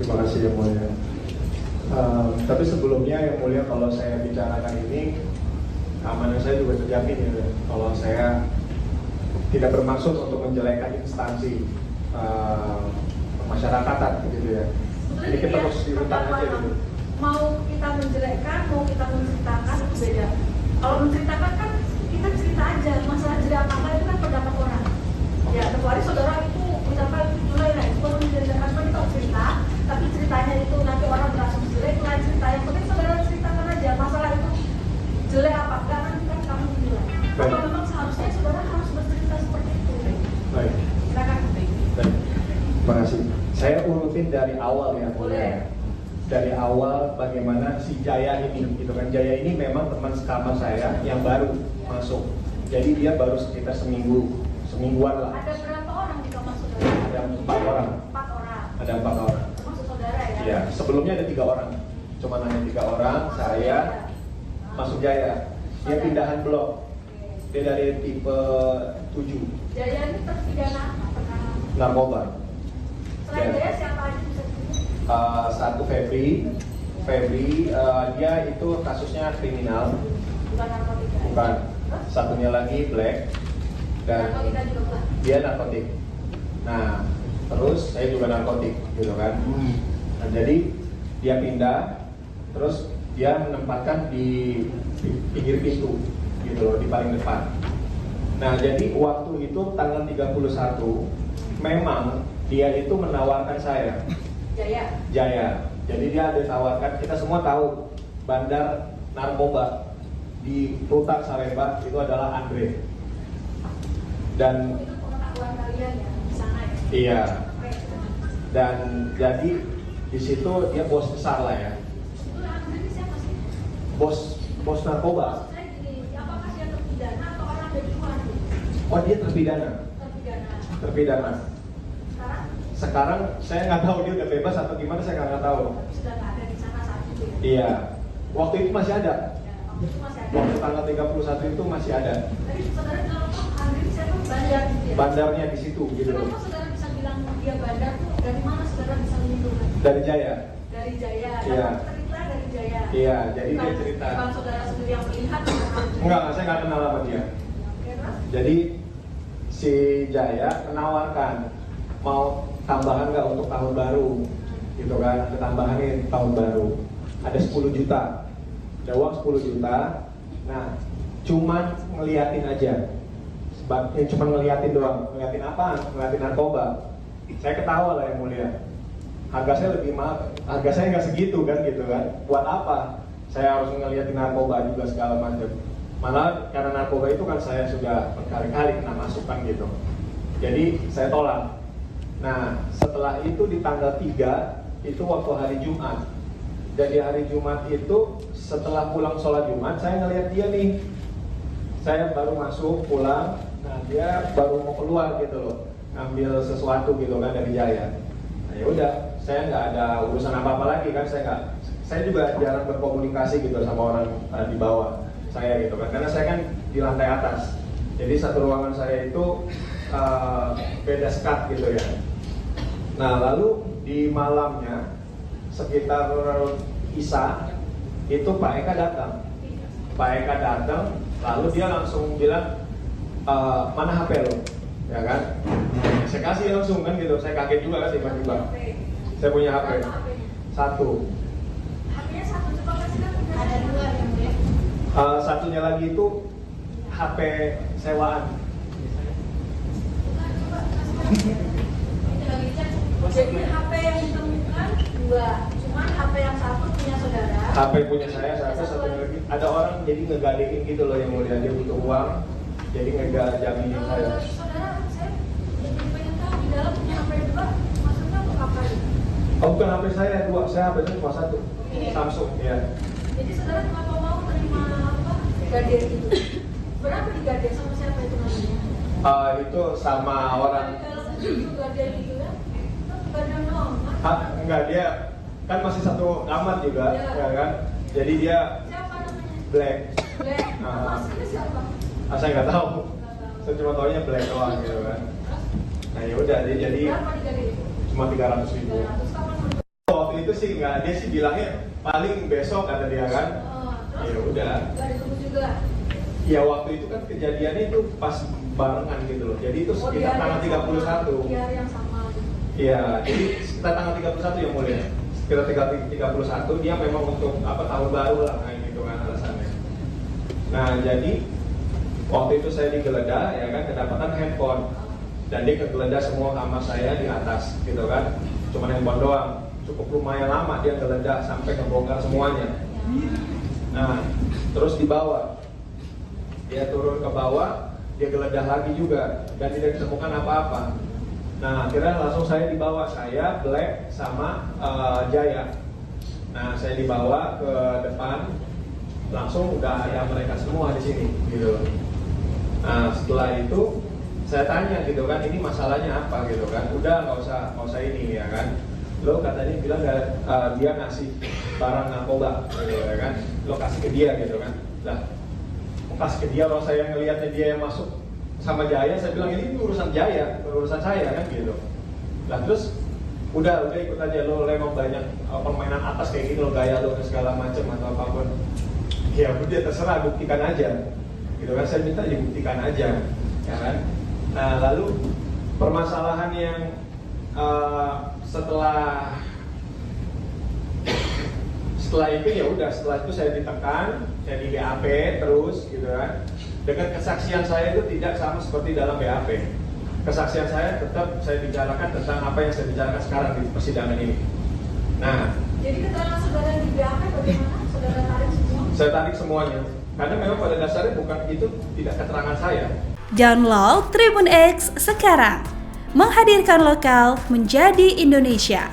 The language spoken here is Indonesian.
Terima kasih yang mulia. Tapi sebelumnya yang mulia, kalau saya bicarakan ini, keamanan saya juga terjamin ya. Kalau saya tidak bermaksud untuk menjelekkan instansi masyarakatan gitu ya. Jadi kita harus diutang aja gitu. Mau kita menjelekkan, mau kita menceritakan itu beda. Kalau menceritakan kan kita cerita aja, masalah jelek apa itu kan pendapat orang. Ya, kecuali saudara itu misalkan mulai itu kalau menjelekkan kan kita cerita, tapi ceritanya itu nanti orang merasa jelek, itu lain cerita. Yang penting saudara ceritakan aja masalah itu jelek apa enggak, nanti kan kamu menilai. Kalau memang seharusnya saudara harus bercerita seperti itu. Baik. Silakan. Baik. Terima kasih. Saya urutin dari awal ya, mulia. Dari awal bagaimana si Jaya ini, gitu kan. Jaya ini memang teman sekamar saya yang baru masuk. Jadi dia baru sekitar semingguan lah. Ada berapa orang di kamar saudara? Ada 4 orang. 4 orang. Ada 4 orang. Termasuk saudara ya? Iya, sebelumnya ada 3 orang. Cuma hanya 3 orang, saya masuk Jaya. Dia pindahan blok. Dia dari tipe 7. Jaya ini terpidana apa? Narkoba. Selain Jaya siapa aja bisa disebut? Satu Febri, dia itu kasusnya kriminal, Bukan narkotika. bukan. Satunya lagi Black, dan Narkotika juga bukan. dia narkotik. Nah, terus saya juga narkotik, gitu kan. Nah, jadi dia pindah, terus dia menempatkan di pinggir pintu, gitu loh, di paling depan. Nah, jadi waktu itu tanggal 31, memang dia itu menawarkan saya. Jaya. Jadi dia ada tawarkan, kita semua tahu bandar narkoba di Rutan Salemba itu adalah Andre. Dan Itu pengetahuan kalian ya di sana ya? iya. Oke. Dan jadi di situ dia bos besar lah ya. Itu Andre ini siapa sih? Bos narkoba. Maksud saya gini, apakah dia terpidana atau orang dari luar? Oh, dia terpidana. Terpidana. Sekarang saya nggak tahu dia udah bebas atau gimana, saya nggak tahu. Tapi sudah nggak ada di sana saat itu ya? Iya. Waktu itu masih ada. Ya, waktu itu masih ada. Waktu tanggal 31 itu masih ada. Tadi saudara bilang apa? Andre ini siapa? Bandar gitu ya? Bandarnya di situ gitu loh. Kenapa saudara bisa bilang dia bandar tuh? Dari mana saudara bisa menyimpulkan? Dari Jaya. Dari Jaya. Iya. Dapat cerita dari Jaya. Iya, jadi dia Bukan- cerita. Bukan saudara sendiri yang melihat. Enggak, saya nggak kenal sama dia. Oke, terus? Jadi si Jaya menawarkan mau tambahan nggak untuk tahun baru, gitu kan? Ada tambahan nih tahun baru. Ada 10 juta. Ada uang 10 juta. Nah, cuman ngeliatin aja. Sebabnya cuma ngeliatin doang. Ngeliatin apa? Ngeliatin narkoba. Saya ketawa lah yang mulia. Harga saya lebih mahal. Harga saya nggak segitu kan, gitu kan? Buat apa? Saya harus ngeliatin narkoba juga segala macam. Malah karena narkoba itu kan saya sudah berkali-kali kena masukan gitu. Jadi saya tolak. Nah, setelah itu di tanggal 3 itu waktu hari Jumat. Jadi hari Jumat itu setelah pulang sholat Jumat, saya ngeliat dia nih. Saya baru masuk pulang, nah dia baru mau keluar gitu loh, ngambil sesuatu gitu kan dari Jaya. Nah ya udah, saya nggak ada urusan apa-apa lagi kan, saya juga jarang berkomunikasi gitu sama orang di bawah saya gitu kan, karena saya kan di lantai atas. Jadi satu ruangan saya itu beda sekat gitu ya. Nah lalu di malamnya sekitar Isya itu Pak Eka datang. Pak Eka datang, lalu dia langsung bilang mana HP lo, ya kan? Saya kasih langsung kan gitu. Saya kaget juga kan tiba-tiba. Saya punya HP satu. HP-nya satu, coba kasih kan? Ada 2 ya? Satunya lagi itu HP sewaan. Jadi HP yang ditemukan 2, cuman HP yang satu punya saudara. HP punya saya satunya lagi. Ada orang jadi ngegadein gitu loh yang mulia, dia butuh uang, jadi ngejaminin saya. Saudara, saya jadi pengen tahu di dalam punya HP 2, maksudnya untuk apa gitu? Oh bukan HP saya 2, saya HP saya cuma 1. Samsung ya. Jadi saudara kenapa mau terima apa? Gadein itu? Berapa digadein sama siapa itu namanya? Itu sama orang. Kalau itu gadein itu ya? Gadein doang kan? Enggak, dia kan masih satu kamar juga, Ya. ya kan? Jadi dia Siapa namanya? Black. Black. Ah. Aslinya siapa? Saya nggak tahu. Nggak tahu. Saya cuma taunya Black doang gitu kan. Nah ya udah, dia jadi Berapa digadein? cuma 300.000. 300 kapan? Oh, waktu itu sih nggak, dia sih bilangnya paling besok kata dia kan. Ya udah. Nggak ditunggu juga. Ya waktu itu kan kejadiannya itu pas barengan gitu loh. Jadi itu sekitar tanggal 31. Iya yang sama. Iya, jadi sekitar tanggal 31 yang mulia. Sekitar 31 dia memang untuk apa tahun baru lah kayak gitu kan alasannya. Nah jadi waktu itu saya digeledah ya kan kedapatan handphone dan dia kegeledah semua kamar saya di atas gitu kan. Cuma handphone doang. Cukup lumayan lama dia geledah sampai ngebongkar semuanya. Nah terus di bawah dia turun ke bawah, dia geledah lagi juga dan tidak ditemukan apa-apa. Nah akhirnya langsung saya dibawa, saya, Black, sama Jaya. Nah saya dibawa ke depan, langsung udah ada mereka semua di sini, gitu. Nah setelah itu saya tanya gitu kan, ini masalahnya apa gitu kan? Udah nggak usah ini ya kan? Lo katanya bilang dia ngasih barang narkoba, gitu ya kan? Lo kasih ke dia gitu kan? Lah kasih ke dia, kalau saya ngelihatnya dia yang masuk sama Jaya, saya bilang ini urusan Jaya, urusan saya kan gitu. Nah terus udah ikut aja, lo memang banyak permainan atas kayak gitu, lo gaya lo segala macam atau apapun. Ya udah terserah, buktikan aja. Gitu kan, saya minta dibuktikan aja, ya kan. Nah lalu permasalahan yang setelah itu ya udah, setelah itu saya ditekan, saya di BAP terus gitu kan. Dengan kesaksian saya itu tidak sama seperti dalam BAP. Kesaksian saya tetap saya bicarakan tentang apa yang saya bicarakan sekarang di persidangan ini. Nah, jadi keterangan saudara yang di BAP bagaimana? Saudara tarik semua? Saya tarik semuanya. Karena memang pada dasarnya bukan itu, tidak keterangan saya. Download Tribun X sekarang. Menghadirkan lokal menjadi Indonesia.